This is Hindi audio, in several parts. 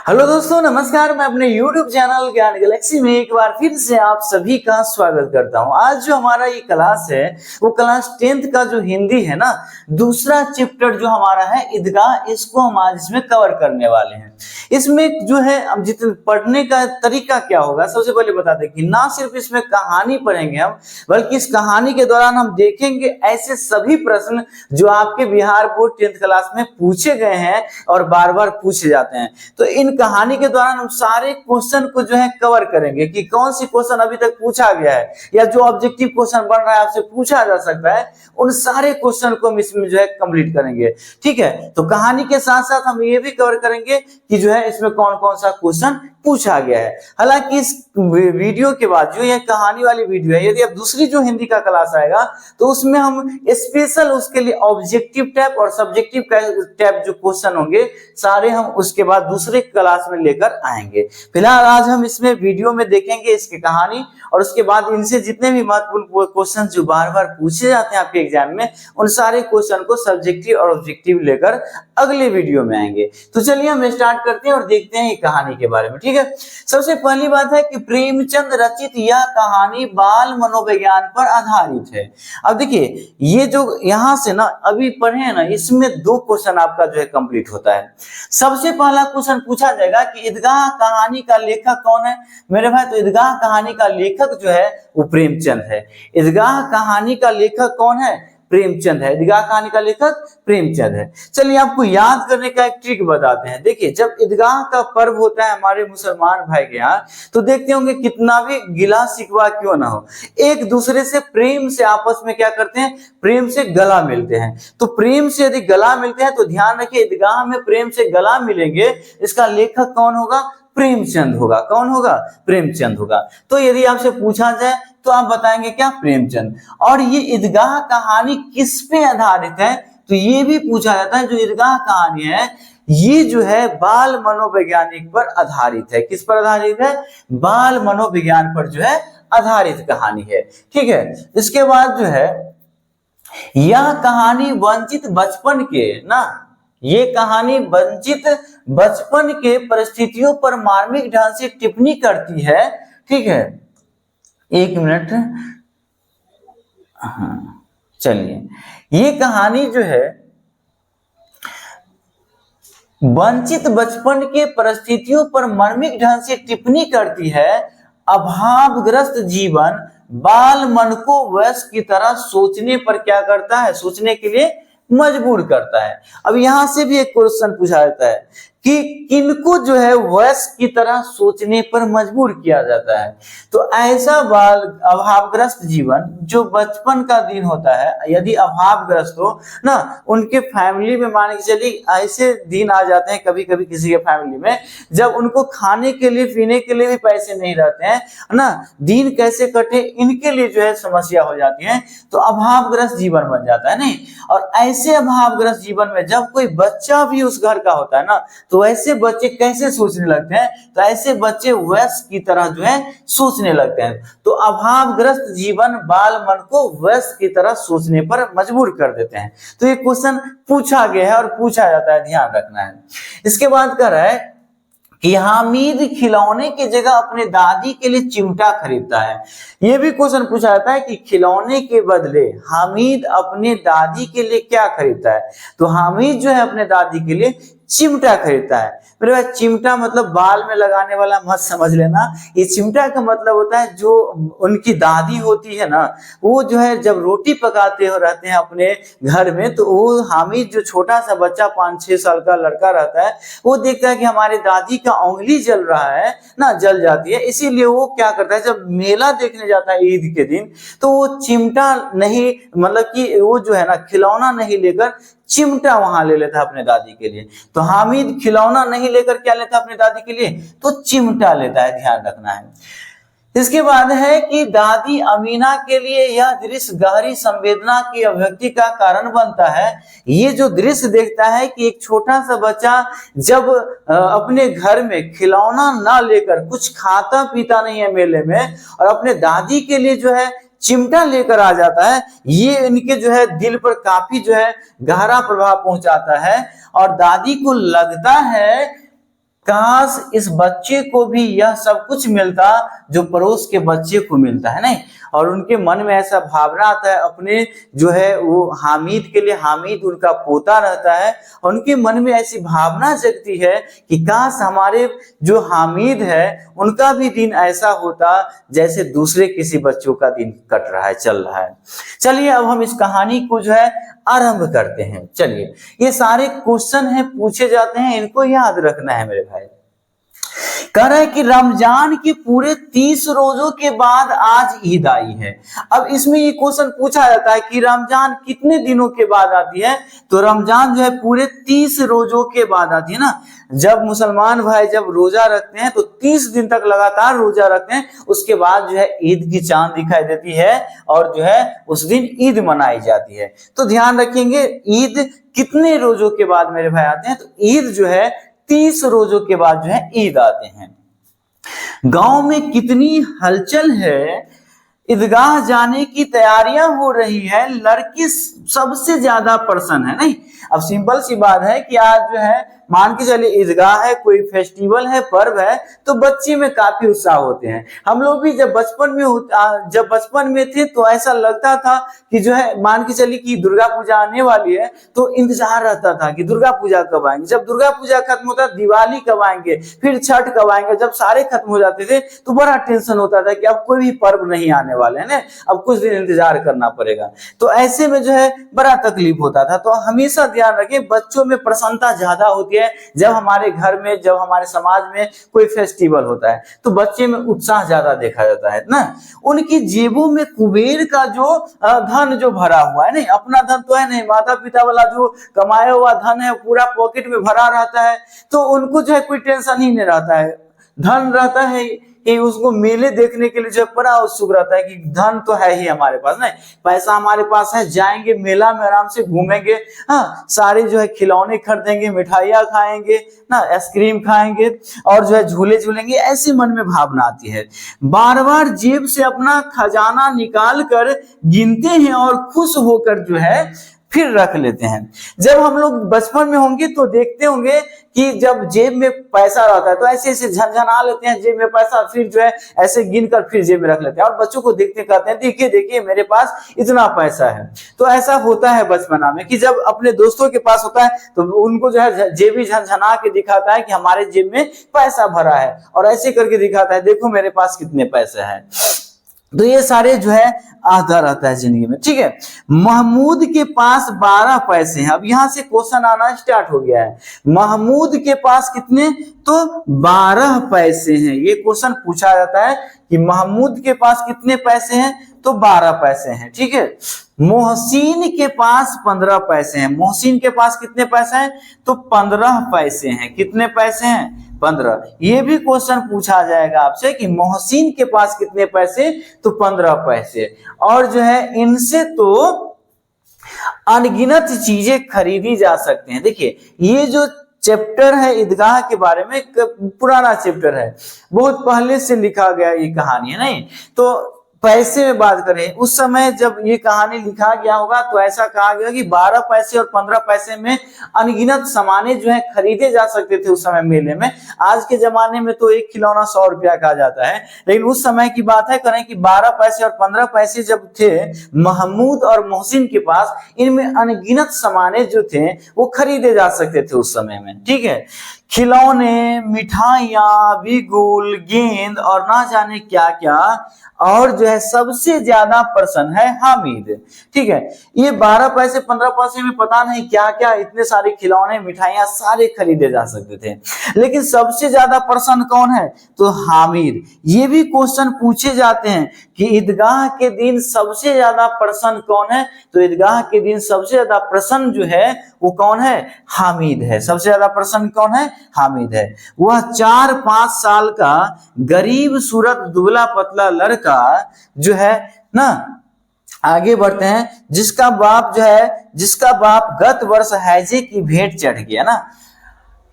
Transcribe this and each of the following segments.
हेलो दोस्तों, नमस्कार। मैं अपने YouTube चैनल ज्ञान गैलेक्सी में एक बार फिर से आप सभी का स्वागत करता हूं। आज जो हमारा ये क्लास है वो क्लास 10th का जो हिंदी है ना, दूसरा चैप्टर जो हमारा है ईदगाह, इसको हम आज इसमें कवर करने वाले हैं। इसमें जो है अब जितने पढ़ने का तरीका क्या होगा, सबसे पहले बता दें कि ना सिर्फ इसमें कहानी पढ़ेंगे हम, बल्कि इस कहानी के दौरान हम देखेंगे ऐसे सभी प्रश्न जो आपके बिहार बोर्ड 10th क्लास में पूछे गए हैं और बार बार पूछे जाते हैं। तो इन कहानी के दौरान हम सारे क्वेश्चन को जो है कवर करेंगे कि कौन सी क्वेश्चन अभी तक पूछा गया है या जो ऑब्जेक्टिव क्वेश्चन बन रहा है आपसे पूछा जा सकता है, उन सारे क्वेश्चन को हम इसमें जो है कंप्लीट करेंगे। ठीक है, तो कहानी के साथ साथ हम ये भी कवर करेंगे कि जो है इसमें कौन कौन सा क्वेश्चन पूछा गया है। हालांकि इस वीडियो के बाद जो ये कहानी वाली वीडियो है, यदि अब दूसरी जो हिंदी का क्लास आएगा तो उसमें हम स्पेशल उसके लिए ऑब्जेक्टिव टाइप और सब्जेक्टिव टाइप जो क्वेश्चन होंगे सारे हम उसके बाद दूसरे क्लास में लेकर आएंगे। फिलहाल आज हम इसमें वीडियो में देखेंगे इसकी कहानी, और उसके बाद इनसे जितने भी महत्वपूर्ण क्वेश्चन जो बार बार पूछे जाते हैं आपके एग्जाम में, उन सारे क्वेश्चन को सब्जेक्टिव और ऑब्जेक्टिव लेकर अगले वीडियो में आएंगे। तो चलिए हम स्टार्ट करते हैं और देखते हैं ये कहानी के बारे में। ठीक है, सबसे पहली बात है कि प्रेमचंद रचित यह कहानी बाल मनोविज्ञान पर आधारित है। अब देखिए, ये जो यहाँ से ना अभी पढ़े हैं ना, इसमें दो क्वेश्चन आपका जो है कंप्लीट होता है। सबसे पहला क्वेश्चन पूछा जाएगा कि ईदगाह कहानी का लेखक कौन है मेरे भाई। तो ईदगाह कहानी का लेखक जो है वो प्रेमचंद है। ईदगाह कहानी का लेखक कौन है? प्रेमचंद है। ईदगाह कहानी का लेखक प्रेमचंद है। चलिए आपको याद करने का एक ट्रिक बताते हैं। देखिए, जब ईदगाह का पर्व होता है हमारे मुसलमान भाई के यहाँ, तो देखते होंगे कितना भी गिला शिकवा क्यों ना हो, एक दूसरे से प्रेम से आपस में क्या करते हैं, प्रेम से गला मिलते हैं। तो प्रेम से यदि गला मिलते हैं तो ध्यान रखिए, ईदगाह में प्रेम से गला मिलेंगे, इसका लेखक कौन होगा? प्रेमचंद होगा। कौन होगा? प्रेमचंद होगा। तो यदि आपसे पूछा जाए तो आप बताएंगे क्या? प्रेमचंद। और ये ईदगाह कहानी किस पे आधारित है? तो ये भी पूछा जाता है, जो ईदगाह कहानी है ये जो है बाल मनोवैज्ञानिक पर आधारित है। किस पर आधारित है? बाल मनोविज्ञान पर जो है आधारित कहानी है। ठीक है, इसके बाद जो है यह कहानी वंचित बचपन के ना, ये कहानी वंचित बचपन के परिस्थितियों पर मार्मिक ढंग से टिप्पणी करती है। ठीक है, एक मिनट, हाँ चलिए, ये कहानी जो है वंचित बचपन के परिस्थितियों पर मार्मिक ढंग से टिप्पणी करती है। अभावग्रस्त जीवन बाल मन को वयस्क की तरह सोचने पर क्या करता है? सोचने के लिए मजबूर करता है। अब यहां से भी एक क्वेश्चन पूछा जाता है कि किनको जो है वयस्क की तरह सोचने पर मजबूर किया जाता है। तो ऐसा बाल अभावग्रस्त जीवन जो बचपन का दिन होता है, यदि अभावग्रस्त हो ना, उनके फैमिली में मान के चलिए ऐसे दिन आ जाते हैं कभी कभी किसी के फैमिली में, जब उनको खाने के लिए पीने के लिए भी पैसे नहीं रहते हैं ना, दिन कैसे कटे इनके लिए जो है समस्या हो जाती है, तो अभावग्रस्त जीवन बन जाता है। नहीं, और ऐसे अभावग्रस्त जीवन में जब कोई बच्चा भी उस घर का होता है ना, तो ऐसे बच्चे कैसे सोचने लगते हैं? तो ऐसे बच्चे वयस्क की तरह जो है सोचने लगते हैं। तो अभावग्रस्त जीवन बाल मन को वयस्क की तरह सोचने पर मजबूर कर देते हैं। तो ये क्वेश्चन पूछा गया है और पूछा जाता है, ध्यान रखना है। इसके बाद कह रहा है कि हामिद खिलौने की जगह अपने दादी के लिए चिमटा खरीदता है। यह भी क्वेश्चन पूछा जाता है कि खिलौने के बदले हामिद अपने दादी के लिए क्या खरीदता है? तो हामिद जो है अपने दादी के लिए चिमटा खरीदता है। मेरे भाई, चिमटा मतलब बाल में लगाने वाला मत समझ लेना। ये चिमटा का मतलब होता है जो उनकी दादी होती है ना, वो जो है जब रोटी पकाते हो रहते हैं अपने घर में, तो वो हामिद जो छोटा सा बच्चा 5-6 साल का लड़का रहता है, वो देखता है कि हमारे दादी का उंगली जल रहा है ना, जल जाती है, इसीलिए वो क्या करता है, जब मेला देखने जाता है ईद के दिन, तो वो चिमटा नहीं, मतलब कि वो जो है ना खिलौना नहीं लेकर चिमटा वहां ले लेता है अपने दादी के लिए। तो हामिद खिलौना नहीं लेकर क्या लेता है अपने दादी के लिए? तो चिमटा लेता है, ध्यान रखना है। इसके बाद है कि दादी अमीना के लिए यह दृश्य गहरी संवेदना की अभिव्यक्ति का कारण बनता है। ये जो दृश्य देखता है कि एक छोटा सा बच्चा जब अपने घर में खिलौना ना लेकर, कुछ खाता पीता नहीं है मेले में, और अपने दादी के लिए जो है चिमटा लेकर आ जाता है, ये इनके जो है दिल पर काफी जो है गहरा प्रभाव पहुंचाता है। और दादी को लगता है काश इस बच्चे को भी यह सब कुछ मिलता जो पड़ोस के बच्चे को मिलता है, नहीं। और उनके मन में ऐसा भावना आता है, अपने जो है वो हामिद के लिए, हामिद उनका पोता रहता है, और उनके मन में ऐसी भावना जगती है कि काश हमारे जो हामिद है उनका भी दिन ऐसा होता जैसे दूसरे किसी बच्चों का दिन कट रहा है, चल रहा है। चलिए अब हम इस कहानी को जो है आरंभ करते हैं। चलिए, ये सारे क्वेश्चन है पूछे जाते हैं, इनको याद रखना है मेरे भाई। कह रहा है कि रमजान के पूरे 30 रोजों के बाद आज ईद आई है। अब इसमें ये क्वेश्चन पूछा जाता है कि रमजान कितने दिनों के बाद आती है, तो रमजान जो है पूरे 30 रोजों के बाद आती है ना। जब मुसलमान भाई जब रोजा रखते हैं तो 30 दिन तक लगातार रोजा रखते हैं, उसके बाद जो है ईद की चांद दिखाई देती है और जो है उस दिन ईद मनाई जाती है। तो ध्यान रखेंगे, ईद कितने रोजों के बाद मेरे भाई आते हैं, तो ईद जो है 30 रोजों के बाद जो है ईद आते हैं। गांव में कितनी हलचल है, ईदगाह जाने की तैयारियां हो रही है, लड़की सबसे ज्यादा प्रसन्न है, नहीं। अब सिंपल सी बात है कि आज जो है मान के चलिए ईदगाह है, कोई फेस्टिवल है, पर्व है, तो बच्चे में काफी उत्साह होते हैं। हम लोग भी जब बचपन में थे तो ऐसा लगता था कि जो है मान के चलिए कि दुर्गा पूजा आने वाली है, तो इंतजार रहता था कि दुर्गा पूजा कब आएंगे। जब दुर्गा पूजा खत्म होता, दिवाली कब आएंगे, फिर छठ कब आएंगे। जब सारे खत्म हो जाते थे तो बड़ा टेंशन होता था कि अब कोई भी पर्व नहीं आने वाले हैं, अब कुछ दिन इंतजार करना पड़ेगा। तो ऐसे में जो है बड़ा तकलीफ होता था। तो हमेशा ध्यान रखें, बच्चों में प्रसन्नता ज्यादा होती है जब हमारे घर में, जब हमारे समाज में कोई फेस्टिवल होता है, तो बच्चे में उत्साह ज्यादा देखा जाता है ना। उनकी जेबों में कुबेर का जो धन जो भरा हुआ है, नहीं अपना धन तो है नहीं, माता पिता वाला जो कमाया हुआ धन है पूरा पॉकेट में भरा रहता है, तो उनको जो है कोई टेंशन ही नहीं रहता है। धन रहता है कि उसको मेले देखने के लिए जो बड़ा उत्सुक रहता है कि धन तो है ही हमारे पास, नहीं पैसा हमारे पास है, जाएंगे मेला में आराम से घूमेंगे, हाँ सारे जो है खिलौने खरीदेंगे, मिठाइयाँ खाएंगे ना, आइसक्रीम खाएंगे और जो है झूले झूलेंगे, ऐसी मन में भावना आती है। बार बार जेब से अपना खजाना निकाल कर गिनते हैं और खुश होकर जो है फिर रख लेते हैं। जब हम लोग बचपन में होंगे तो देखते होंगे कि जब जेब में पैसा रहता है तो ऐसे ऐसे झनझना लेते हैं जेब में पैसा, फिर जो है ऐसे गिनकर फिर जेब में रख लेते हैं और बच्चों को देखते कहते हैं देखिए देखिए मेरे पास इतना पैसा है। तो ऐसा होता है बचपना में कि जब अपने दोस्तों के पास होता है तो उनको जो है जेबी झनझना के दिखाता है कि हमारे जेब में पैसा भरा है, और ऐसे करके दिखाता है देखो मेरे पास कितने पैसे हैं। तो ये सारे जो है आता रहता है जिंदगी में, ठीक है। महमूद के पास 12 पैसे हैं। अब यहां से क्वेश्चन आना स्टार्ट हो गया है। महमूद के पास कितने, तो 12 पैसे हैं। ये क्वेश्चन पूछा जाता है कि महमूद के पास कितने पैसे हैं, तो 12 पैसे हैं, ठीक है। मोहसिन के पास 15 पैसे हैं। मोहसिन के पास कितने पैसे हैं, तो 15 पैसे हैं। कितने पैसे हैं, 15। ये भी क्वेश्चन पूछा जाएगा आपसे कि मोहसिन के पास कितने पैसे, तो 15 पैसे। और जो है इनसे तो अनगिनत चीजें खरीदी जा सकते हैं। देखिए ये जो चैप्टर है ईदगाह के बारे में, पुराना चैप्टर है, बहुत पहले से लिखा गया ये कहानी है, नहीं। तो पैसे में बात करें, उस समय जब ये कहानी लिखा गया होगा तो ऐसा कहा गया कि 12 पैसे और 15 पैसे में अनगिनत सामाने जो है खरीदे जा सकते थे उस समय मेले में। आज के जमाने में तो एक खिलौना 100 रुपया का जाता है, लेकिन उस समय की बात है करें कि 12 पैसे और 15 पैसे जब थे महमूद और मोहसिन के पास, इनमें अनगिनत सामाने जो थे वो खरीदे जा सकते थे उस समय में, ठीक है। खिलौने, मिठाइयां, बिगुल, गेंद और ना जाने क्या क्या, और जो है सबसे ज्यादा प्रसन्न है हामिद, ठीक है। ये 12 पैसे 15 पैसे में पता नहीं क्या क्या इतने सारे खिलौने, मिठाइयां सारे खरीदे जा सकते थे, लेकिन सबसे ज्यादा प्रसन्न कौन है, तो हामिद। ये भी क्वेश्चन पूछे जाते हैं कि ईदगाह के दिन सबसे ज्यादा प्रसन्न कौन है, तो ईदगाह के दिन सबसे ज्यादा प्रसन्न जो है वो कौन है, हामिद है। सबसे ज्यादा प्रसन्न कौन है, हामिद है। वह 4-5 साल का गरीब सूरत दुबला पतला लड़का जो है ना, आगे बढ़ते हैं, जिसका बाप गत वर्ष हैजे की भेंट चढ़ गया ना।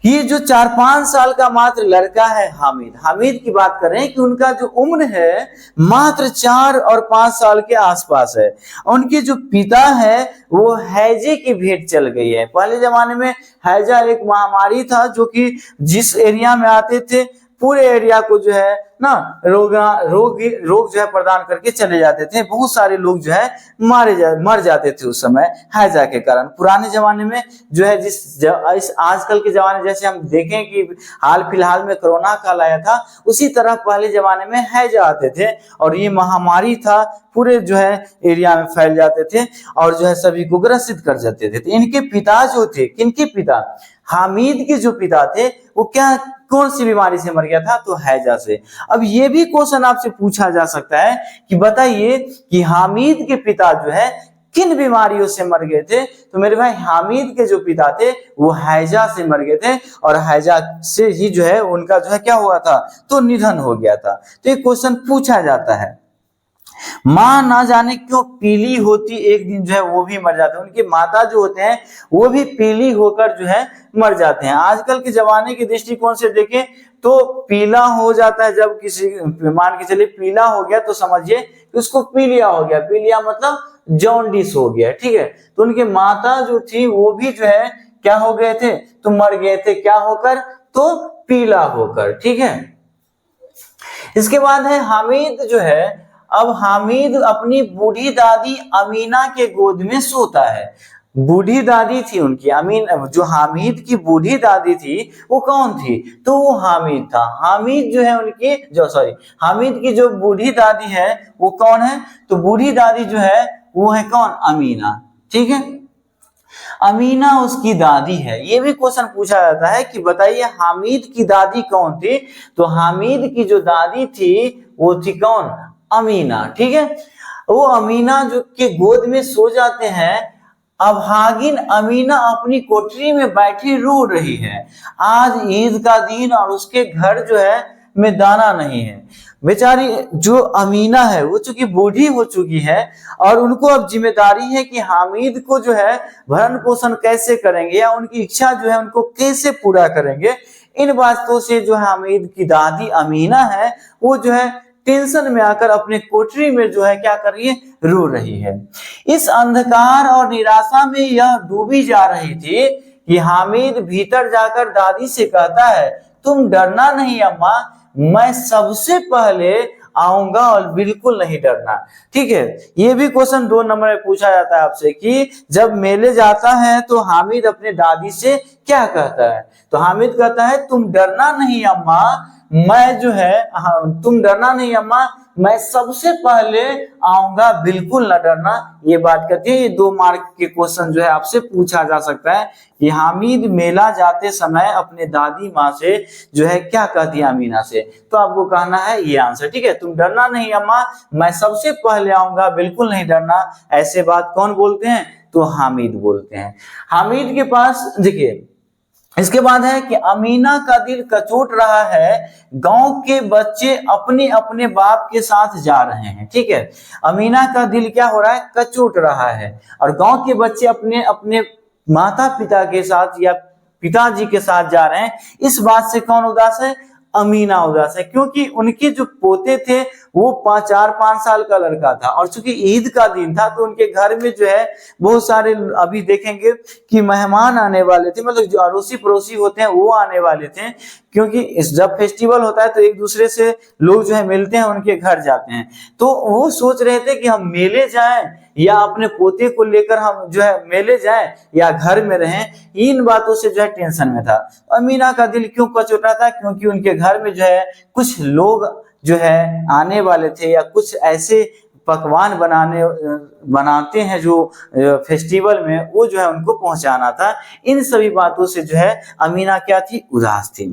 ये जो 4-5 साल का मात्र लड़का है हामिद की बात करें कि उनका जो उम्र है मात्र 4 और 5 साल के आसपास है। उनके जो पिता है वो हैजे की भेंट चल गई है। पहले जमाने में हैजा एक महामारी था जो कि जिस एरिया में आते थे पूरे एरिया को जो है ना रोग जो है प्रदान करके चले जाते थे। बहुत सारे लोग जो है मर जाते थे उस समय हैजा के कारण। पुराने जमाने में जो है इस आजकल के जमाने जैसे हम देखें कि हाल फिलहाल में कोरोना काल आया था, उसी तरह पहले जमाने में हैजा आते थे और ये महामारी था, पूरे जो है एरिया में फैल जाते थे और जो है सभी को ग्रसित कर जाते थे। तो इनके पिता जो थे, किनके पिता, हामिद के जो पिता थे वो कौन सी बीमारी से मर गया था, तो हैजा से। अब ये भी क्वेश्चन आपसे पूछा जा सकता है कि बताइए कि हामिद के पिता जो है किन बीमारियों से मर गए थे, तो मेरे भाई हामिद के जो पिता थे वो हैजा से मर गए थे और हैजा से ही जो है उनका जो है क्या हुआ था, तो निधन हो गया था। तो ये क्वेश्चन पूछा जाता है। माँ ना जाने क्यों पीली होती एक दिन जो है वो भी मर जाते हैं। उनके माता जो होते हैं वो भी पीली होकर जो है मर जाते हैं। आजकल के जमाने के दृष्टिकोण से देखें तो पीला हो जाता है, जब किसी मान के चलिए पीला हो गया तो समझिए कि उसको पीलिया हो गया। पीलिया मतलब जॉन्डिस हो गया, ठीक है। तो उनके माता जो थी वो भी जो है क्या हो गए थे, तो मर गए थे। क्या होकर, तो पीला होकर, ठीक है। इसके बाद है हामिद जो है, अब हामिद अपनी बूढ़ी दादी अमीना के गोद में सोता है। बूढ़ी दादी थी उनकी जो हामिद की बूढ़ी दादी थी वो कौन थी, तो वो हामिद था। हामिद जो है हामिद की जो बूढ़ी दादी है वो कौन है, तो बूढ़ी दादी जो है वो है कौन, अमीना, ठीक है। अमीना उसकी दादी है। ये भी क्वेश्चन पूछा जाता है कि बताइए हामिद की दादी कौन थी, तो हामिद की जो दादी थी वो थी कौन, अमीना, ठीक है। वो अमीना जो के गोद में सो जाते हैं। अब हागिन अमीना अपनी कोठरी में बैठी रो रही है। आज ईद का दिन और उसके घर जो है में दाना नहीं है। बेचारी जो अमीना है वो चूंकि बूढ़ी हो चुकी है और उनको अब जिम्मेदारी है कि हामिद को जो है भरण पोषण कैसे करेंगे या उनकी इच्छा जो है उनको कैसे पूरा करेंगे। इन बातों से जो है हामिद की दादी अमीना है वो जो है टेंशन में आकर अपने कोठरी में जो है क्या कर रही है, रो रही है। इस अंधकार और निराशा में यह डूबी जा रही थी कि हामिद भीतर जाकर दादी से कहता है, तुम डरना नहीं अम्मा, मैं सबसे पहले आऊंगा और बिल्कुल नहीं डरना, ठीक है। ये भी क्वेश्चन 2 नंबर में पूछा जाता है आपसे कि जब मेले जाता है तो हामिद अपने दादी से क्या कहता है, तो हामिद कहता है तुम डरना नहीं अम्मा, मैं जो है तुम डरना नहीं अम्मा, मैं सबसे पहले आऊंगा, बिल्कुल न डरना। ये बात करती है। ये 2 मार्क के क्वेश्चन जो है आपसे पूछा जा सकता है कि हामिद मेला जाते समय अपने दादी माँ से जो है क्या कहती है, अमीना से, तो आपको कहना है ये आंसर, ठीक है। तुम डरना नहीं अम्मा, मैं सबसे पहले आऊंगा, बिल्कुल नहीं डरना। ऐसे बात कौन बोलते हैं, तो हामिद बोलते हैं। हामिद के पास देखिए, इसके बाद है कि अमीना का दिल कचोट रहा है, गांव के बच्चे अपने अपने बाप के साथ जा रहे हैं, ठीक है। अमीना का दिल क्या हो रहा है, कचोट रहा है और गांव के बच्चे अपने अपने माता पिता के साथ या पिताजी के साथ जा रहे हैं। इस बात से कौन उदास है, अमीना उदास है, क्योंकि उनके जो पोते थे वो 4-5 साल का लड़का था और चूंकि ईद का दिन था तो उनके घर में जो है बहुत सारे अभी देखेंगे कि मेहमान आने वाले थे, मतलब जो अड़ोसी पड़ोसी होते हैं वो आने वाले थे। क्योंकि जब फेस्टिवल होता है तो एक दूसरे से लोग जो है मिलते हैं, उनके घर जाते हैं। तो वो सोच रहे थे कि हम मेले जाएं या अपने पोते को लेकर हम जो है मेले जाएं या घर में रहें। इन बातों से जो है टेंशन में था। अमीना का दिल क्यों कचोटा था, क्योंकि उनके घर में जो है कुछ लोग जो है आने वाले थे या कुछ ऐसे पकवान बनाते हैं जो फेस्टिवल में, वो जो है उनको पहुंचाना था। इन सभी बातों से जो है अमीना क्या थी, उदास थी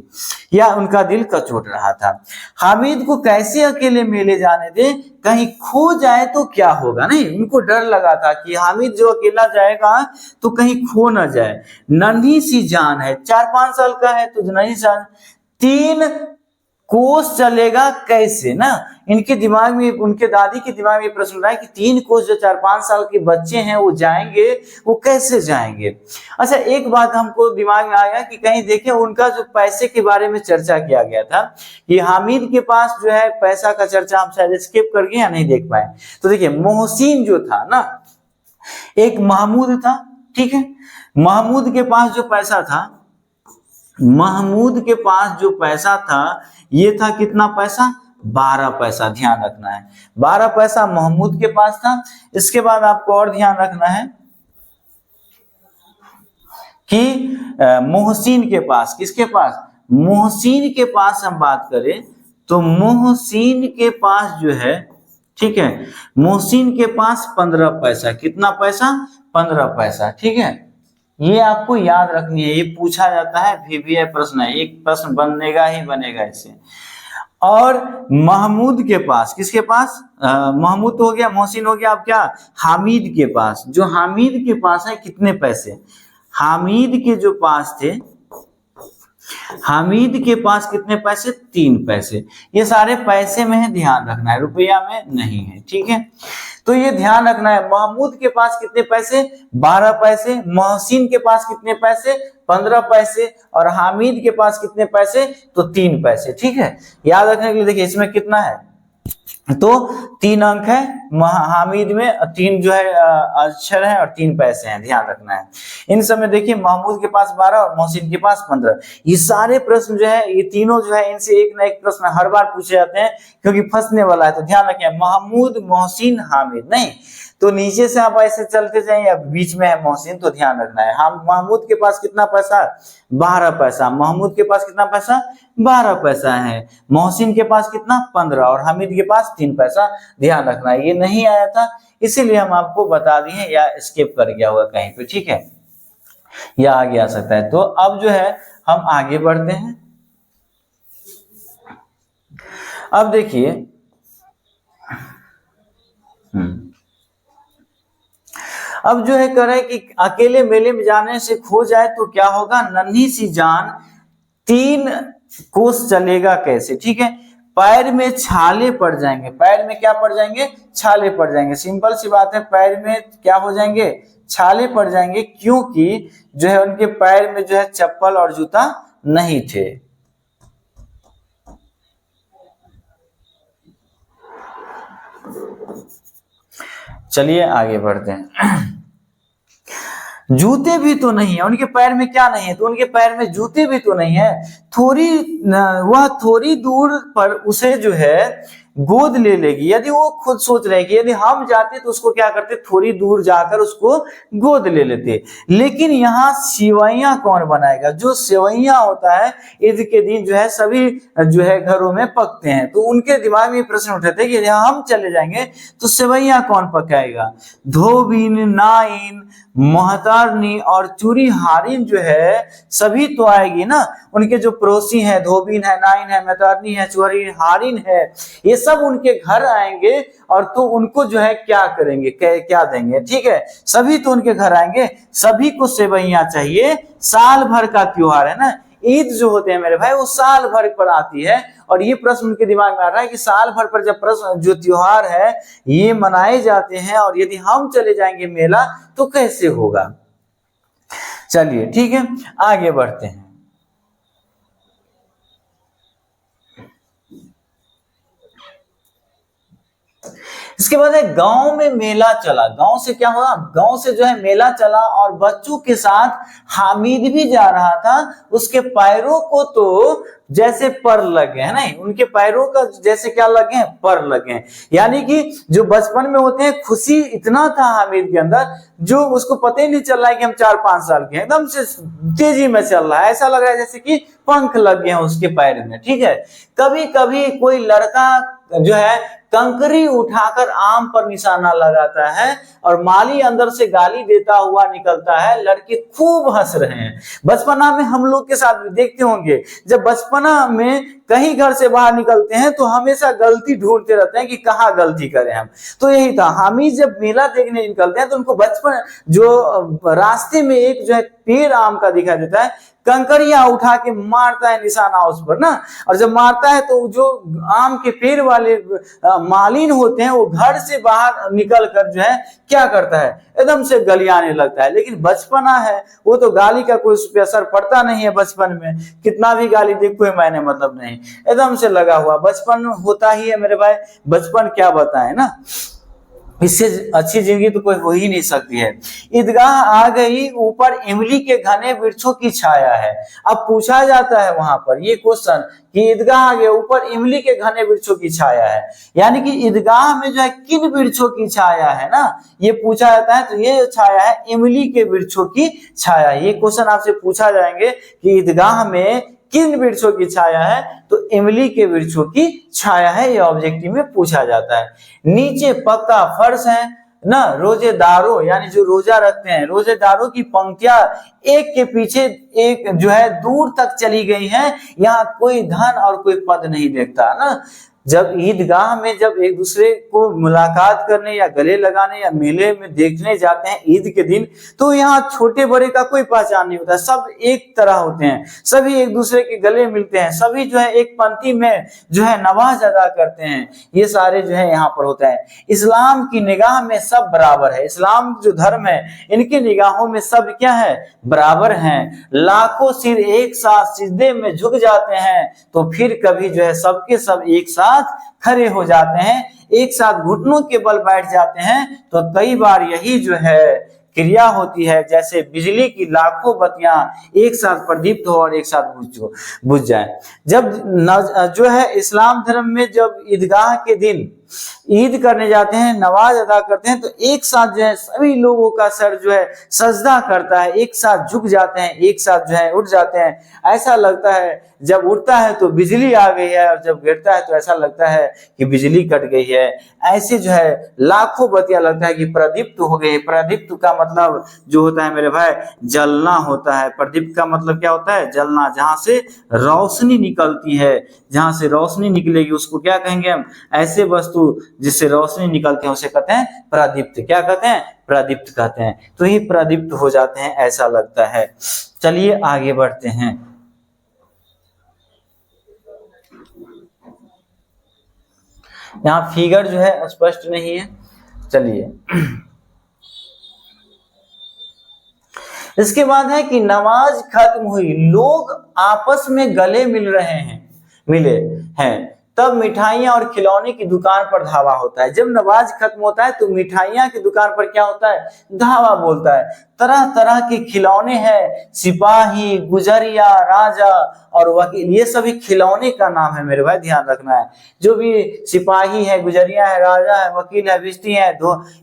या उनका दिल कचोट रहा था। हामिद को कैसे अकेले मेले जाने दे, कहीं खो जाए तो क्या होगा, नहीं, उनको डर लगा था कि हामिद जो अकेला जाएगा तो कहीं खो ना जाए। नन्ही सी जान है, 4-5 साल का है तो नन्ही जान, 3 कोस चलेगा कैसे ना, इनके दिमाग में, उनके दादी के दिमाग में प्रश्न उठा है कि 3 कोस जो 4-5 साल के बच्चे हैं वो जाएंगे, वो कैसे जाएंगे। अच्छा, एक बात हमको दिमाग में आ गया कि कहीं देखें उनका जो पैसे के बारे में चर्चा किया गया था कि हामिद के पास जो है पैसा का चर्चा हम शायद स्किप कर गए या नहीं देख पाए। तो देखिए मोहसिन जो था ना, एक महमूद था, ठीक है, महमूद के पास जो पैसा था, महमूद के पास जो पैसा था ये था कितना पैसा, 12 पैसा। ध्यान रखना है 12 पैसा महमूद के पास था। इसके बाद आपको और ध्यान रखना है कि मोहसिन के पास, किसके पास, मोहसिन के पास हम बात करें तो मोहसिन के पास जो है, ठीक है, मोहसिन के पास 15 पैसा। कितना पैसा, 15 पैसा, ठीक है। ये आपको याद रखनी है, ये पूछा जाता है, VVI प्रश्न है, एक प्रश्न बनेगा ही बनेगा इससे। और महमूद के पास, किसके पास, महमूद तो हो गया, मोहसिन हो गया, अब क्या, हामिद के पास। जो हामिद के पास है कितने पैसे, हामिद के जो पास थे, हामिद के पास कितने पैसे, 3 पैसे। ये सारे पैसे में है, ध्यान रखना है, रुपया में नहीं है, ठीक है। तो ये ध्यान रखना है, महमूद के पास कितने पैसे, 12 पैसे, मोहसिन के पास कितने पैसे, 15 पैसे, और हामिद के पास कितने पैसे, तो 3 पैसे, ठीक है। याद रखने के लिए देखिए इसमें कितना है, तो 3 अंक है, हामिद में 3 जो है अक्षर है और 3 पैसे हैं, ध्यान रखना है। इन सब में देखिए महमूद के पास 12 और मोहसिन के पास 15। ये सारे प्रश्न जो है, ये तीनों जो है, इनसे एक ना एक प्रश्न हर बार पूछे जाते हैं क्योंकि फंसने वाला है। तो ध्यान रखें, महमूद, मोहसिन, हामिद, नहीं तो नीचे से आप ऐसे चलते जाएं या बीच में है मोहसिन, तो ध्यान रखना है। हम महमूद के पास कितना पैसा, 12 पैसा, महमूद के पास कितना पैसा, 12 पैसा है, मोहसिन के पास कितना, 15, और हामिद के पास 3 पैसा। ध्यान रखना है, ये नहीं आया था इसीलिए हम आपको बता दिए, या स्किप कर गया होगा कहीं पे, ठीक है, या आगे आ सकता है। तो अब जो है हम आगे बढ़ते हैं। अब देखिए अब जो है कह रहे हैं कि अकेले मेले में जाने से खो जाए तो क्या होगा, नन्ही सी जान 3 कोस चलेगा कैसे, ठीक है। पैर में छाले पड़ जाएंगे, पैर में क्या पड़ जाएंगे, छाले पड़ जाएंगे। सिंपल सी बात है, पैर में क्या हो जाएंगे, छाले पड़ जाएंगे, क्योंकि जो है उनके पैर में जो है चप्पल और जूता नहीं थे। चलिए आगे बढ़ते हैं। जूते भी तो नहीं है उनके पैर में, क्या नहीं है, तो उनके पैर में जूते भी तो नहीं है। वह थोड़ी दूर पर उसे जो है गोद ले लेगी। यदि वो खुद सोच रहे कि यदि हम जाते तो उसको क्या करते, थोड़ी दूर जाकर उसको गोद ले लेते। लेकिन यहाँ सेवैया कौन बनाएगा, जो सेवैया होता है ईद के दिन जो है सभी जो है घरों में पकते हैं। तो उनके दिमाग में प्रश्न उठे थे कि यदि हम चले जाएंगे तो सेवैया कौन पकाएगा। धोबिन, नाइन, मोहतारनी और चूरी हारिन जो है सभी तो आएगी ना। उनके जो पड़ोसी हैं, धोबिन है, नाइन है, मेहतारनी है, चूरी हारिन है, ये सब उनके घर आएंगे और तो उनको जो है क्या करेंगे, क्या देंगे, ठीक है। सभी तो उनके घर आएंगे, सभी को सेवैयां चाहिए। साल भर का त्योहार है ना, ईद जो होते हैं मेरे भाई वो साल भर पर आती है। और ये प्रश्न उनके दिमाग में आ रहा है कि साल भर पर जब प्रश्न जो त्योहार है ये मनाए जाते हैं और यदि हम चले जाएंगे मेला तो कैसे होगा। चलिए ठीक है आगे बढ़ते हैं। इसके बाद है गांव में मेला चला। गांव से क्या हुआ, गांव से जो है मेला चला और बच्चों के साथ हामिद भी जा रहा था। उसके पैरों को तो जैसे पर लगे है ना, उनके पैरों का जैसे क्या लगे हैं, पर लगे हैं। यानी कि जो बचपन में होते हैं खुशी इतना था हामिद के अंदर जो उसको पता ही नहीं चल रहा है कि हम 4-5 साल के हैं, एकदम से तेजी में चल रहा है। ऐसा लग रहा है जैसे कि पंख लग गए हैं उसके पैर में, ठीक है। कभी कभी कोई लड़का जो है कंकरी उठाकर आम पर निशाना लगाता है और माली अंदर से गाली देता हुआ निकलता है। लड़के खूब हंस रहे हैं। बचपना में हम लोग के साथ भी देखते होंगे, जब बचपना में कहीं घर से बाहर निकलते हैं तो हमेशा गलती ढूंढते रहते हैं कि कहाँ गलती करें हम। तो यही था, हामिद जब मेला देखने निकलते हैं तो उनको बचपन जो रास्ते में एक जो है पेड़ आम का दिखाई देता है, कंकड़ियां उठा के मारता है निशाना उस पर ना। और जब मारता है तो जो आम के पेड़ वाले मालिन होते हैं वो घर से बाहर निकल कर जो है क्या करता है, एकदम से गलियाने लगता है। लेकिन बचपना है, वो तो गाली का कोई उस पर असर पड़ता नहीं है। बचपन में कितना भी गाली दे कोई मायने मतलब नहीं, एकदम से लगा हुआ बचपन होता ही है मेरे भाई। बचपन क्या बताए ना, इससे अच्छी जिंदगी तो कोई हो ही नहीं सकती है। ईदगाह आ गई, ऊपर इमली के घने वृक्षों की छाया है। अब पूछा जाता है वहां पर ये क्वेश्चन कि ईदगाह आ गया, ऊपर इमली के घने वृक्षों की छाया है, यानी कि ईदगाह में जो है किन वृक्षों की छाया है ना, ये पूछा जाता है। तो ये छाया है इमली के वृक्षों की छाया। ये क्वेश्चन आपसे पूछा जाएंगे कि ईदगाह में किन वृक्षों की छाया है, तो इमली के वृक्षों की छाया है, ये ऑब्जेक्टिव में पूछा जाता है। नीचे पक्का फर्श है ना, रोजेदारों यानी जो रोजा रखते हैं रोजेदारों की पंक्तियां एक के पीछे एक जो है दूर तक चली गई हैं। यहाँ कोई धन और कोई पद नहीं देखता ना। जब ईदगाह में जब एक दूसरे को मुलाकात करने या गले लगाने या मेले में देखने जाते हैं ईद के दिन, तो यहाँ छोटे बड़े का कोई पहचान नहीं होता, सब एक तरह होते हैं, सभी एक दूसरे के गले मिलते हैं, सभी जो है एक पंक्ति में जो है नमाज अदा करते हैं। ये सारे जो है यहाँ पर होता है। इस्लाम की निगाह में सब बराबर है। इस्लाम जो धर्म है इनकी निगाहों में सब क्या है, बराबर हैं। लाखों सिर एक साथ सिजदे में झुक जाते हैं, तो फिर कभी जो है सबके सब एक साथ खड़े हो जाते हैं, एक साथ घुटनों के बल बैठ जाते हैं। तो कई बार यही जो है क्रिया होती है, जैसे बिजली की लाखों बत्तियां एक साथ प्रदीप्त हो और एक साथ बुझ जाए। जब जो है इस्लाम धर्म में जब ईदगाह के दिन ईद करने जाते हैं, नमाज अदा करते हैं, तो एक साथ जो है सभी लोगों का सर जो है सजदा करता है, एक साथ झुक जाते हैं, एक साथ जो है उठ जाते हैं। ऐसा लगता है जब उठता है तो बिजली आ गई है, और जब गिरता है तो ऐसा लगता है कि बिजली कट गई है। ऐसे जो है लाखों बत्तियां लगता है कि प्रदीप्त हो गई। प्रदीप्त का मतलब जो होता है मेरे भाई जलना होता है। प्रदीप्त का मतलब क्या होता है, जलना। जहां से रोशनी निकलती है, जहां से रोशनी निकलेगी उसको क्या कहेंगे हम, ऐसे वस्तु जिससे रोशनी निकलते हैं उसे कहते हैं प्रदीप्त। क्या कहते हैं, प्रदीप्त कहते हैं। तो ये प्रदीप्त हो जाते हैं, ऐसा लगता है। चलिए आगे बढ़ते हैं। यहाँ फिगर जो है स्पष्ट नहीं है, चलिए। इसके बाद है कि नमाज खत्म हुई, लोग आपस में गले मिले हैं, तब मिठाइयां और खिलौने की दुकान पर धावा होता है। जब नमाज खत्म होता है तो मिठाइयां की दुकान पर क्या होता है, धावा बोलता है। तरह तरह के खिलौने हैं, सिपाही, गुजरिया, राजा और वकील, ये सभी खिलौने का नाम है मेरे भाई, ध्यान रखना है। जो भी सिपाही है, गुजरिया है, राजा है, वकील है, भिश्ती है,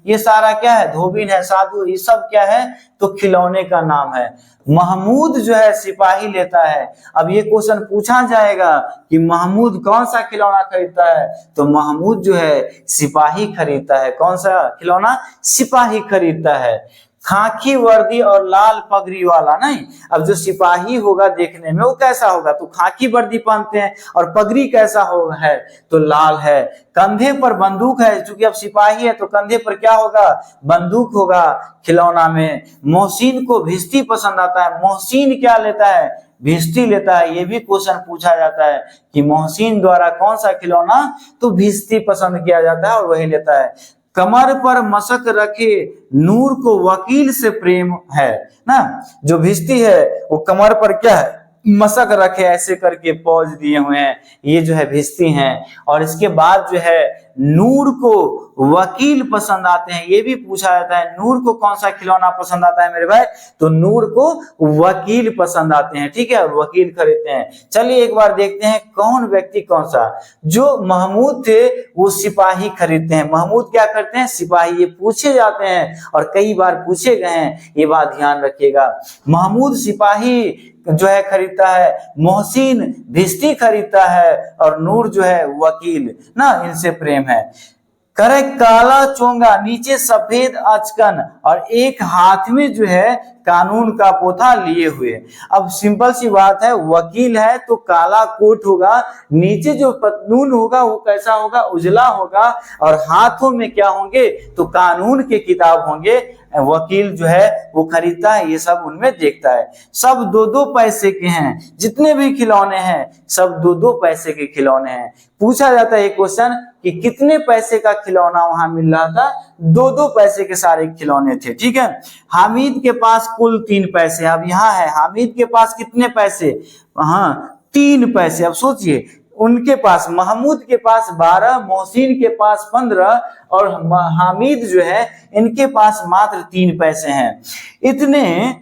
ये सारा क्या है, धोबिन है, साधु, ये सब क्या है, तो खिलौने का नाम है। महमूद जो है सिपाही लेता है। अब ये क्वेश्चन पूछा जाएगा कि महमूद कौन सा खिलौना खरीदता है, तो महमूद जो है सिपाही खरीदता है। कौन सा खिलौना, सिपाही खरीदता है। खाकी वर्दी और लाल पगड़ी वाला नहीं। अब जो सिपाही होगा देखने में वो कैसा होगा, तो खाकी वर्दी पहनते हैं, और पगड़ी कैसा होगा है, तो लाल है। कंधे पर बंदूक है, क्योंकि अब सिपाही है तो कंधे पर क्या होगा, बंदूक होगा खिलौना में। मोहसिन को भिश्ती पसंद आता है। मोहसिन क्या लेता है, भिश्ती लेता है। ये भी क्वेश्चन पूछा जाता है कि मोहसिन द्वारा कौन सा खिलौना, तो भिश्ती पसंद किया जाता है और वही लेता है। कमर पर मशक रखे नूर को वकील से प्रेम है ना। जो भिश्ती है वो कमर पर क्या है, मशक रखे, ऐसे करके पौज दिए हुए हैं, ये जो है भिश्ती हैं। और इसके बाद जो है नूर को वकील पसंद आते हैं। ये भी पूछा जाता है नूर को कौन सा खिलौना पसंद आता है मेरे भाई, तो नूर को वकील पसंद आते हैं, ठीक है, और वकील खरीदते हैं। चलिए एक बार देखते हैं कौन व्यक्ति कौन सा, जो महमूद थे वो सिपाही खरीदते हैं। महमूद क्या करते हैं, सिपाही। ये पूछे जाते हैं और कई बार पूछे गए हैं, ये बात ध्यान रखिएगा। महमूद सिपाही जो है खरीदता है, मोहसिन भिश्ती खरीदता है, और नूर जो है वकील ना, इनसे प्रेम है। करे काला चोंगा, नीचे सफेद अचकन, और एक हाथ में जो है कानून का पोथा लिए हुए। अब सिंपल सी बात है, वकील है तो काला कोट होगा, नीचे जो पतलून होगा वो कैसा होगा, उजला होगा, और हाथों में क्या होंगे, तो कानून के किताब होंगे। वकील जो है वो खरीदता है, ये सब उनमें देखता है। सब 2-2 पैसे के हैं, जितने भी खिलौने हैं सब 2-2 पैसे के खिलौने हैं। पूछा जाता है एक क्वेश्चन कि कितने पैसे का खिलौना वहां मिल रहा था, 2-2 पैसे के सारे खिलौने थे। ठीक है, हामिद के पास कुल 3 पैसे। अब यहाँ है हामिद के पास कितने पैसे, हाँ 3 पैसे। अब सोचिए, उनके पास महमूद के पास 12, मोहसिन के पास 15 और हामिद जो है इनके पास मात्र 3 पैसे हैं। इतने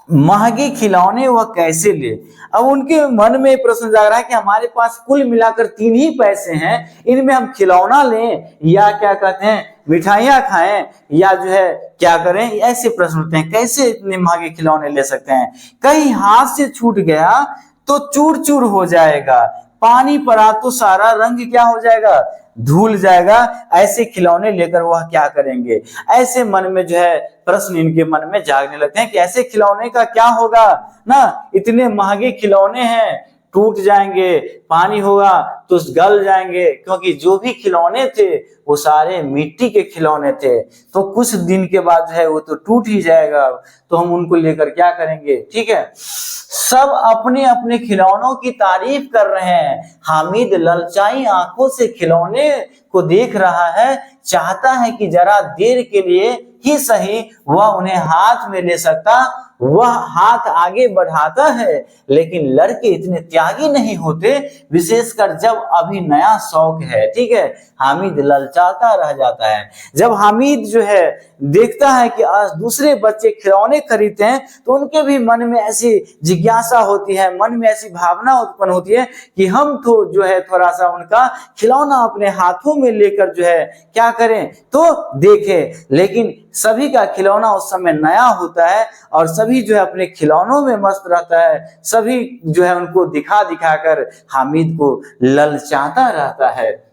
महंगे खिलौने वह कैसे ले। अब उनके मन में प्रश्न जाग रहा है कि हमारे पास कुल मिलाकर 3 ही पैसे हैं, इनमें हम खिलौना लें या क्या कहते हैं मिठाइयां खाएं या जो है क्या करें, ऐसे प्रश्न उठते हैं। कैसे इतने महंगे खिलौने ले सकते हैं, कहीं हाथ से छूट गया तो चूर चूर हो जाएगा, पानी पड़ा तो सारा रंग क्या हो जाएगा, धुल जाएगा। ऐसे खिलौने लेकर वह क्या करेंगे। ऐसे मन में जो है प्रश्न इनके मन में जागने लगते हैं कि ऐसे खिलौने का क्या होगा ना, इतने महंगे खिलौने हैं, टूट जाएंगे, पानी होगा तो गल जाएंगे, क्योंकि जो भी खिलौने थे वो सारे मिट्टी के खिलौने थे, तो कुछ दिन के बाद जो है वो तो टूट ही जाएगा, तो हम उनको लेकर क्या करेंगे। ठीक है, सब अपने अपने खिलौनों की तारीफ कर रहे हैं। हामिद ललचाई आंखों से खिलौने को देख रहा है, चाहता है कि जरा देर के लिए ही सही वह उन्हें हाथ में ले सकता। वह हाथ आगे बढ़ाता है, लेकिन लड़के इतने त्यागी नहीं होते, विशेषकर जब अभी नया शौक है। ठीक है, हामिद ललचाता रह जाता है। जब हामिद जो है देखता है कि दूसरे बच्चे खिलौने खरीदते हैं तो उनके भी मन में ऐसी जिज्ञासा होती है, मन में ऐसी भावना उत्पन्न होती है कि हम तो जो है थोड़ा सा उनका खिलौना अपने हाथों में लेकर जो है क्या करें, तो देखें। लेकिन सभी का खिलौना उस समय नया होता है और सभी जो है अपने खिलौनों में मस्त रहता है, सभी जो है उनको दिखा दिखा कर हामिद को ललचाता रहता है।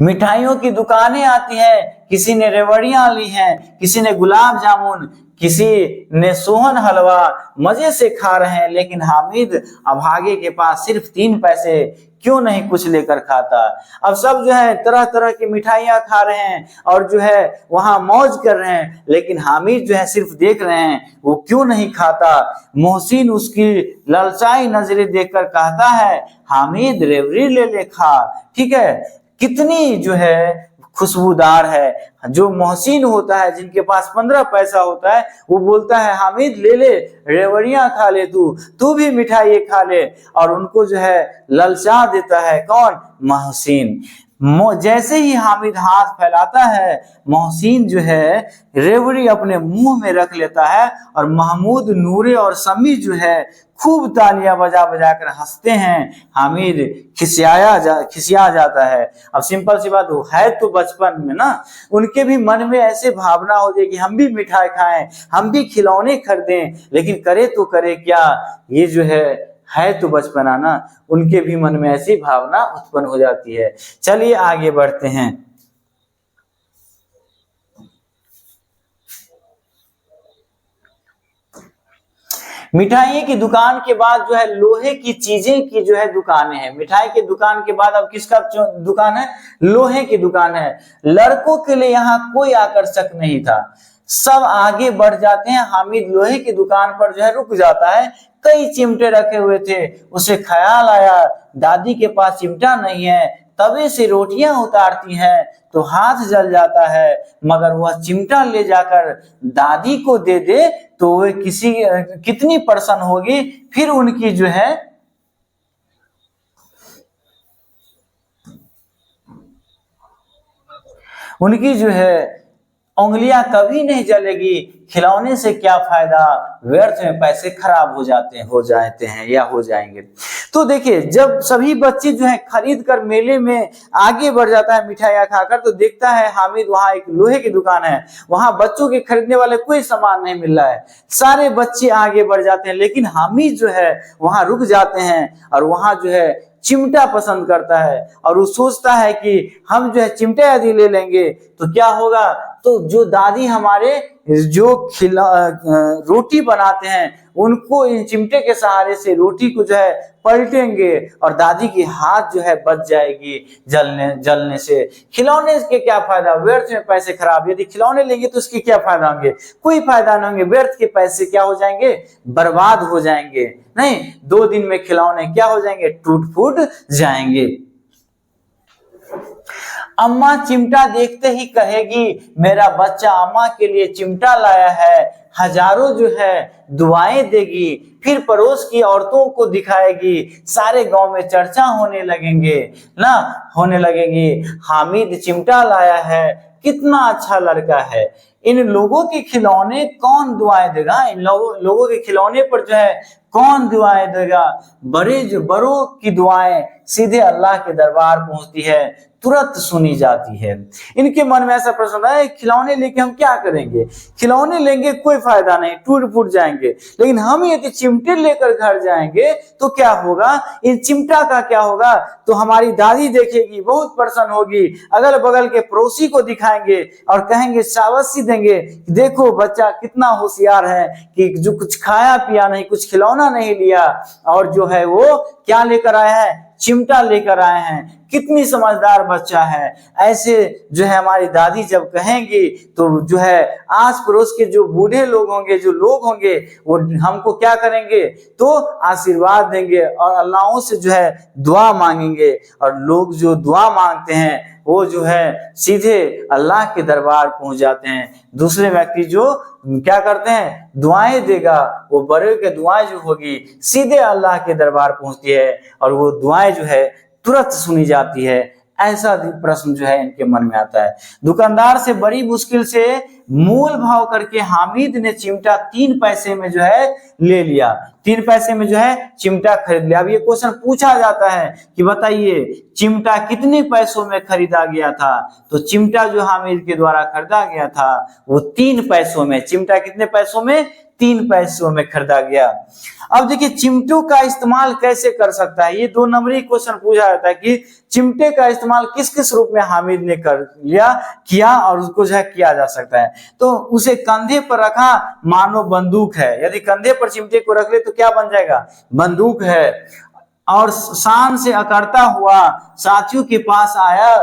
मिठाइयों की दुकानें आती हैं, किसी ने रेवड़ियां ली हैं, किसी ने गुलाब जामुन, किसी ने सोहन हलवा, मजे से खा रहे हैं। लेकिन हामिद अभागे के पास सिर्फ 3 पैसे, क्यों नहीं कुछ लेकर खाता। अब सब जो है तरह तरह की मिठाइयां खा रहे हैं और जो है वहां मौज कर रहे हैं, लेकिन हामिद जो है सिर्फ देख रहे हैं, वो क्यों नहीं खाता। मोहसिन उसकी ललचाई नजरें देखकर कहता है, हामिद रेवड़ी ले ले खा। ठीक है, कितनी जो है खुशबूदार है। जो मोहसिन होता है, जिनके पास 15 पैसा होता है, वो बोलता है हामिद ले ले, रेवड़ियां खा ले, तू भी मिठाई खा ले, और उनको जो है ललचा देता है। कौन, मोहसिन। जैसे ही हामिद हाथ फैलाता है, मोहसिन जो है रेवड़ी अपने मुंह में रख लेता है और महमूद, नूरे और समी जो है खूब तालियां बजा बजा कर हंसते हैं। हामिद खिसिया जाता है। अब सिंपल सी बात है तो बचपन में ना उनके भी मन में ऐसे भावना हो जाए कि हम भी मिठाई खाएं, हम भी खिलौने खरीदें, लेकिन करे तो करे क्या, ये जो है तो बचपना ना, उनके भी मन में ऐसी भावना उत्पन्न हो जाती है। चलिए आगे बढ़ते हैं। मिठाई की दुकान के बाद जो है लोहे की चीजें की जो है दुकानें हैं। मिठाई की दुकान के बाद अब किसका दुकान है, लोहे की दुकान है। लड़कों के लिए यहाँ कोई आकर्षक नहीं था, सब आगे बढ़ जाते हैं। हामिद लोहे की दुकान पर जो है रुक जाता है। कई चिमटे रखे हुए थे, उसे ख्याल आया दादी के पास चिमटा नहीं है, तवे से रोटियां उतारती हैं तो हाथ जल जाता है, मगर वह चिमटा ले जाकर दादी को दे दे तो वे कितनी प्रसन्न होगी। फिर उनकी जो है उंगलियां कभी नहीं जलेगी। खिलौने से क्या फायदा, व्यर्थ में पैसे खराब हो जाते हैं या हो जाएंगे। तो देखिए, जब सभी बच्चे जो है खरीद कर मेले में आगे बढ़ जाता है मिठाइयां खाकर, तो देखता है हामिद वहां एक लोहे की दुकान है, वहां बच्चों के खरीदने वाले कोई सामान नहीं मिल रहा है। सारे बच्चे आगे बढ़ जाते हैं, लेकिन हामिद जो है वहां रुक जाते हैं और वहां जो है चिमटा पसंद करता है और वो सोचता है कि हम जो है चिमटा यदि ले लेंगे तो क्या होगा, तो जो दादी हमारे जो रोटी बनाते हैं उनको इन चिमटे के सहारे से रोटी को जो है पलटेंगे और दादी की हाथ जो है बच जाएगी जलने से। खिलौने के क्या फायदा, व्यर्थ में पैसे खराब। यदि खिलौने लेंगे तो उसके क्या फायदा होंगे, कोई फायदा नहीं होंगे, व्यर्थ के पैसे क्या हो जाएंगे, बर्बाद हो जाएंगे। नहीं, 2 दिन में खिलौने क्या हो जाएंगे, टूट फूट जाएंगे। अम्मा चिमटा देखते ही कहेगी मेरा बच्चा अम्मा के लिए चिमटा लाया है, हजारों जो है दुआएं देगी, फिर पड़ोस की औरतों को दिखाएगी, सारे गांव में चर्चा होने लगेगी, हामिद चिमटा लाया है, कितना अच्छा लड़का है। इन लोगों के खिलौने कौन दुआएं देगा, इन लोगों के खिलौने पर जो है कौन दुआएं देगा। बड़ों की दुआएं सीधे अल्लाह के दरबार पहुंचती है, तुरंत सुनी जाती है। इनके मन में ऐसा प्रश्न है, खिलौने लेके हम क्या करेंगे, खिलौने लेंगे कोई फायदा नहीं, टूट फूट जाएंगे, लेकिन हम यदि चिमटे लेकर घर जाएंगे तो क्या होगा, इन चिमटा का क्या होगा, तो हमारी दादी देखेगी, बहुत प्रसन्न होगी, अगल बगल के पड़ोसी को दिखाएंगे और कहेंगे, शाबाशी देंगे, देखो बच्चा कितना होशियार है कि जो कुछ खाया पिया नहीं, कुछ खिलौना नहीं लिया, और जो है वो क्या लेकर आया है, चिमटा लेकर आए हैं, कितनी समझदार बच्चा है। ऐसे जो है हमारी दादी जब कहेंगी तो जो है आस पड़ोस के जो बूढ़े लोग होंगे, जो लोग होंगे, वो हमको क्या करेंगे, तो आशीर्वाद देंगे और अल्लाह से जो है दुआ मांगेंगे। और लोग जो दुआ मांगते हैं वो जो है सीधे अल्लाह के दरबार पहुंच जाते हैं। दूसरे व्यक्ति जो क्या करते हैं, दुआएं देगा, वो बड़े के दुआएं जो होगी सीधे अल्लाह के दरबार पहुंचती है और वो दुआएं जो है तुरंत सुनी जाती है। ऐसा प्रश्न जो है इनके मन में आता है। दुकानदार से बड़ी मुश्किल से मोल भाव करके हामिद ने चिमटा 3 पैसे में जो है ले लिया, 3 पैसे में जो है चिमटा खरीद लिया। अब ये क्वेश्चन पूछा जाता है कि बताइए चिमटा कितने पैसों में खरीदा गया था, तो चिमटा जो हामिद के द्वारा खरीदा गया था वो 3 पैसों में, चिमटा कितने पैसों में, 3 पैसों में खरीदा गया। अब देखिए चिमटों का इस्तेमाल कैसे कर सकता है, ये 2 नंबरी क्वेश्चन पूछा जाता है कि चिमटे का इस्तेमाल किस किस रूप में हामिद ने किया और उसको जो है किया जा सकता है। तो उसे कंधे पर रखा, मानो बंदूक है, यदि कंधे पर चिमटे को रख ले तो क्या बन जाएगा, बंदूक है। और शान से अकड़ता हुआ साथियों के पास आया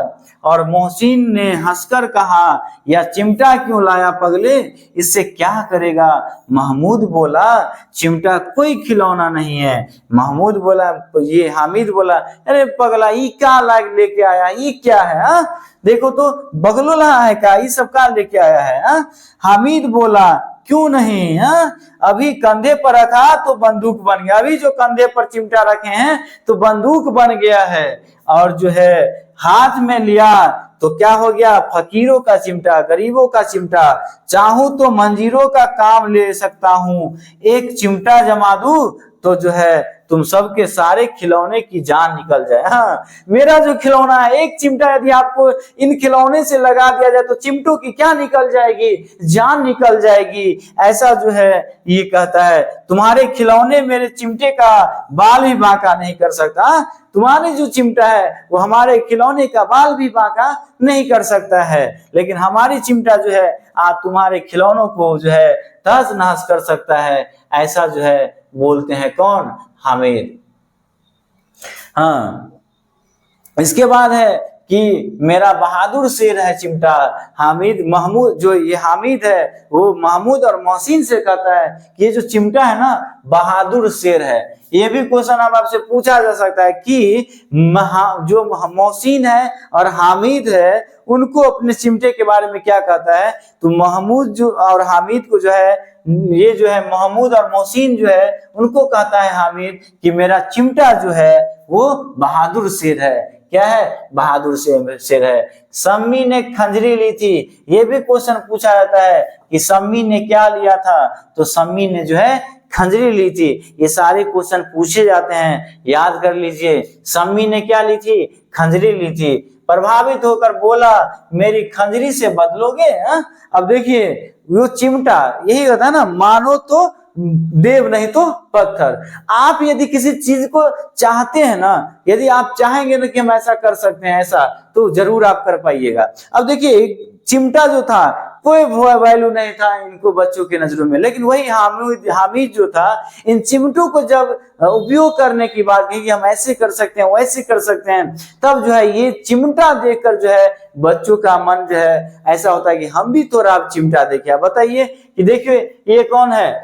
और मोहसिन ने हंसकर कहा, यह चिमटा क्यों लाया पगले, इससे क्या करेगा। महमूद बोला, चिमटा कोई खिलौना नहीं है। महमूद बोला, ये हामिद बोला, अरे पगला ये क्या लेके आया, ये क्या है, हा? देखो तो बगलोला है का, ये सब का लेके आया है, हा? हामिद बोला, क्यों नहीं, हा? अभी कंधे पर रखा तो बंदूक बन गया, अभी जो कंधे पर चिमटा रखे हैं तो बंदूक बन गया है। और जो है हाथ में लिया तो क्या हो गया, फकीरों का चिमटा, गरीबों का चिमटा, चाहूं तो मंजीरों का काम ले सकता हूं, एक चिमटा जमा दूं तो जो है तुम सबके सारे खिलौने की जान निकल जाए। हाँ, मेरा जो खिलौना है, एक चिमटा यदि आपको इन खिलौने से लगा दिया जाए तो चिमटों की क्या निकल जाएगी, जान निकल जाएगी। ऐसा जो है ये कहता है, तुम्हारे खिलौने मेरे चिमटे का बाल भी बांका नहीं कर सकता। तुम्हारे जो चिमटा है वो हमारे खिलौने का बाल भी बांका नहीं कर सकता है, लेकिन हमारी चिमटा जो है आज तुम्हारे खिलौनों को जो है तहस नहस कर सकता है। ऐसा जो है बोलते हैं कौन, हामिद। हाँ, इसके बाद है कि मेरा बहादुर शेर है चिमटा। हामिद महमूद, जो ये हामिद है वो महमूद और मोहसिन से कहता है कि ये जो चिमटा है ना बहादुर शेर है। ये भी क्वेश्चन अब आपसे पूछा जा सकता है कि जो मोहसिन है और हामिद है उनको अपने चिमटे के बारे में क्या कहता है, तो महमूद जो और हामिद को जो है, ये जो है महमूद और मोहसिन जो है उनको कहता है हामिद कि मेरा चिमटा जो है वो बहादुर शेर है। क्या है, बहादुर शेर है। सम्मी ने खंजरी ली थी, ये भी क्वेश्चन पूछा जाता है कि सम्मी ने क्या लिया था, तो सम्मी ने जो है खंजरी ली थी। ये सारे क्वेश्चन पूछे जाते हैं, याद कर लीजिए। सम्मी ने क्या ली थी, खंजरी ली थी। प्रभावित होकर बोला, मेरी खंजरी से बदलोगे। अब देखिए वो चिमटा यही होता है ना, मानो तो देव नहीं तो पत्थर। आप यदि किसी चीज को चाहते हैं ना, यदि आप चाहेंगे ना कि हम ऐसा कर सकते हैं ऐसा, तो जरूर आप कर पाइएगा। अब देखिए चिमटा जो था कोई वैल्यू नहीं था इनको बच्चों की नजरों में, लेकिन वही हामिद जो था इन चिमटों को जब उपयोग करने की बात की कि हम ऐसे कर सकते हैं वैसे कर सकते हैं, तब जो है ये चिमटा देखकर जो है बच्चों का मन जो है ऐसा होता है कि हम भी थोड़ा आप चिमटा देखे। आप बताइए कि देखिए ये कौन है,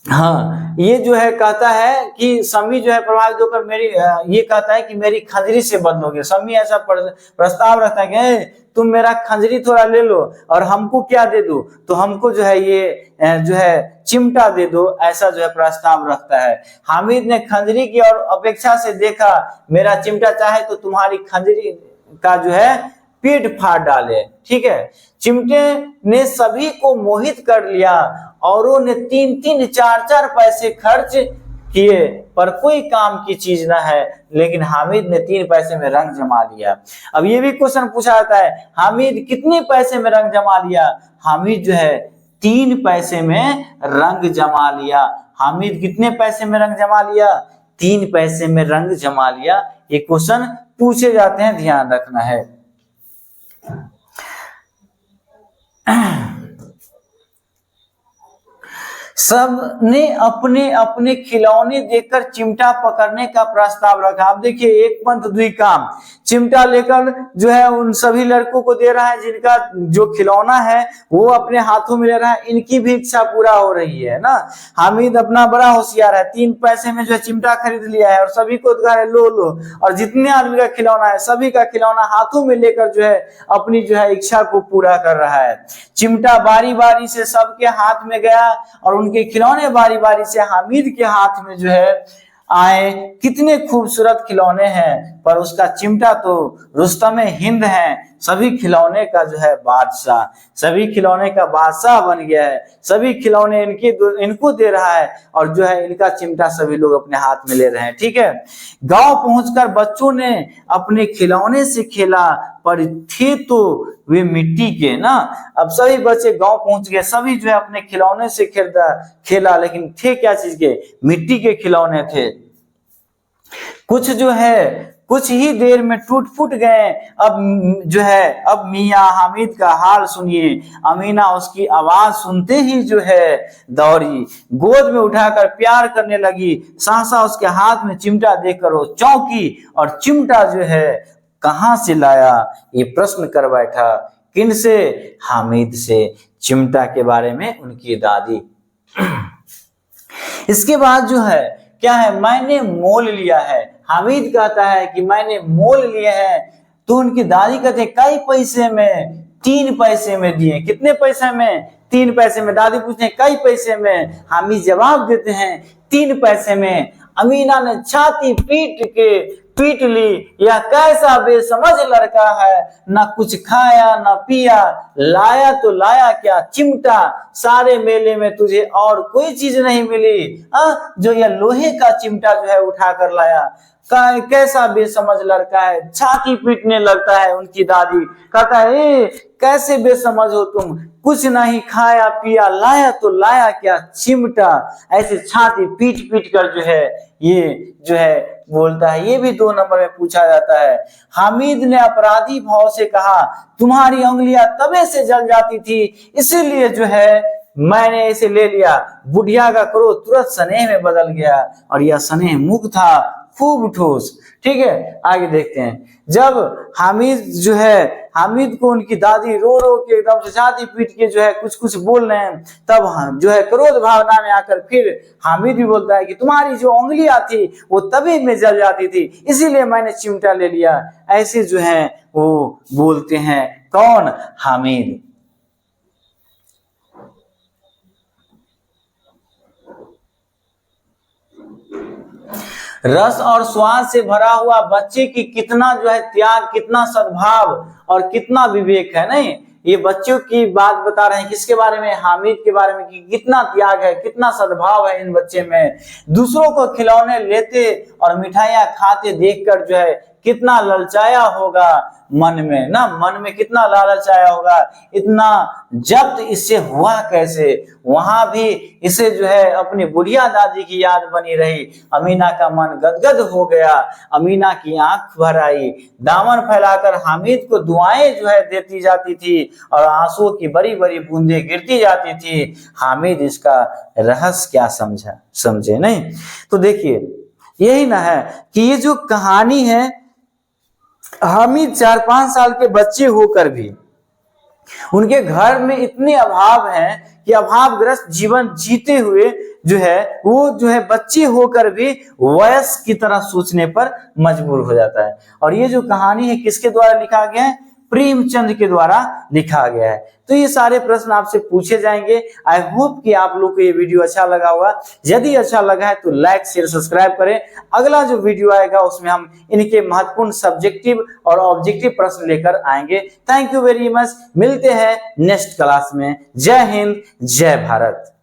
हाँ ये जो है कहता है कि समी जो है प्रभावित होकर मेरी ये कहता है कि मेरी खंजरी से बदलोगे। समी ऐसा प्रस्ताव रखता है कि तुम मेरा खंजरी थोड़ा ले लो और हमको क्या दे दो, तो हमको जो है ये जो है चिमटा दे दो, ऐसा जो है प्रस्ताव रखता है। हामिद ने खंजरी की और अपेक्षा से देखा, मेरा चिमटा चाहे तो तुम्हारी खंजरी का जो है पेट फाड़ डाले। ठीक है, चिमटे ने सभी को मोहित कर लिया, औरों ने 3-3 4-4 पैसे खर्च किए पर कोई काम की चीज ना है, लेकिन हामिद ने 3 पैसे में रंग जमा लिया। अब ये भी क्वेश्चन पूछा जाता है, हामिद कितने पैसे में रंग जमा लिया? हामिद जो है 3 पैसे में रंग जमा लिया। हामिद कितने पैसे में रंग जमा लिया? 3 पैसे में रंग जमा लिया। ये क्वेश्चन पूछे जाते हैं, ध्यान रखना है। सब ने अपने अपने खिलौने देकर चिमटा पकड़ने का प्रस्ताव रखा। अब देखिए एक पंथ दुई काम, चिमटा लेकर जो है उन सभी लड़कों को दे रहा है जिनका जो खिलौना है वो अपने हाथों में ले रहा है, इनकी भी इच्छा पूरा हो रही है ना। हामिद अपना बड़ा होशियार है, 3 पैसे में जो है चिमटा खरीद लिया है और सभी को कहा है लो लो, और जितने आदमी का खिलौना है सभी का खिलौना हाथों में लेकर जो है अपनी जो है इच्छा को पूरा कर रहा है। चिमटा बारी बारी से सबके हाथ में गया और उनके खिलौने बारी बारी से हामिद के हाथ में जो है आए। कितने खूबसूरत खिलौने हैं, पर उसका चिमटा तो रुस्तम हिंद है, सभी खिलौने का जो है बादशाह, सभी खिलौने का बादशाह बन गया है। सभी खिलौने इनको दे रहा है और जो है इनका चिमटा सभी लोग अपने हाथ में ले रहे हैं। ठीक है, गांव पहुंचकर बच्चों ने अपने खिलौने से खेला, पर थे तो वे मिट्टी के ना। अब सभी बच्चे गांव पहुंच गए, सभी जो है अपने खिलौने से खेला, लेकिन थे क्या चीज के? मिट्टी के खिलौने थे। कुछ जो है कुछ ही देर में टूट फूट गए। अब जो है अब मियां हामिद का हाल सुनिए। अमीना उसकी आवाज सुनते ही जो है दौड़ी, गोद में उठाकर प्यार करने लगी। सहसा उसके हाथ में चिमटा देखकर वो चौंकी और चिमटा जो है कहां से लाया ये प्रश्न कर बैठा। किन से? हामिद से। चिमटा के बारे में उनकी दादी। इसके बाद जो है क्या है, मैंने मोल लिया है। हामिद कहता है कि मैंने मोल लिए हैं, तो उनकी दादी कहते हैं कई पैसे में? 3 पैसे में दिए। कितने पैसे में? 3 पैसे में। दादी पूछते हैं कई पैसे में? हामिद जवाब देते हैं 3 पैसे में। अमीना ने छाती पीट ली, यह कैसा बेसमझ लड़का है, ना कुछ खाया ना पिया, लाया तो लाया क्या? चिमटा। सारे मेले में तुझे और कोई चीज नहीं मिली जो यह लोहे का चिमटा जो है उठा कर लाया। कैसा बेसमझ लड़का है, छाती पीटने लगता है उनकी दादी। कहता है कैसे बेसमझ हो तुम, कुछ नहीं खाया पिया, लाया तो लाया क्या? चिमटा। ऐसे छाती पीट पीट कर जो है ये जो है बोलता है। ये भी 2 नंबर में पूछा जाता है। हामिद ने अपराधी भाव से कहा तुम्हारी उंगलियां तवे से जल जाती थी, इसीलिए जो है मैंने इसे ले लिया। बुढ़िया का क्रोध तुरंत स्नेह में बदल गया और यह स्नेह मुख था खूब ठोस। ठीक है, आगे देखते हैं। जब हामिद को उनकी दादी रो रो के एकदम से छाती पीट के जो है कुछ कुछ बोल रहे हैं, तब जो है क्रोध भावना में आकर फिर हामिद भी बोलता है कि तुम्हारी जो उंगलियां थी वो तभी में जल जाती थी, इसीलिए मैंने चिमटा ले लिया। ऐसे जो है वो बोलते हैं। कौन? हामिद। रस और स्वाद से भरा हुआ बच्चे की कितना जो है त्याग, कितना सद्भाव और कितना विवेक है। नहीं, ये बच्चों की बात बता रहे हैं। किसके बारे में? हामिद के बारे में, कि कितना त्याग है, कितना सद्भाव है इन बच्चे में। दूसरों को खिलौने लेते और मिठाइयां खाते देखकर जो है कितना ललचाया होगा मन में ना, मन में कितना लालच आया होगा, इतना जब्त इससे हुआ कैसे। वहां भी इसे जो है अपनी बुढ़िया दादी की याद बनी रही। अमीना का मन गदगद हो गया, अमीना की आंख भर आई, दामन फैलाकर हामिद को दुआएं जो है देती जाती थी और आंसुओं की बड़ी बड़ी बूंदें गिरती जाती थी। हामिद इसका रहस्य क्या समझे नहीं। तो देखिए यही ना है कि ये जो कहानी है, हामिद 4-5 साल के बच्चे होकर भी उनके घर में इतने अभाव हैं कि अभावग्रस्त जीवन जीते हुए जो है वो जो है बच्चे होकर भी वयस्क की तरह सोचने पर मजबूर हो जाता है। और ये जो कहानी है किसके द्वारा लिखा गया है? प्रेमचंद के द्वारा लिखा गया है। तो ये सारे प्रश्न आपसे पूछे जाएंगे। आई होप कि आप लोग को ये वीडियो अच्छा लगा होगा। यदि अच्छा लगा है तो लाइक शेयर सब्सक्राइब करें। अगला जो वीडियो आएगा उसमें हम इनके महत्वपूर्ण सब्जेक्टिव और ऑब्जेक्टिव प्रश्न लेकर आएंगे। Thank you very much. मिलते हैं नेक्स्ट क्लास में। जय हिंद, जय भारत।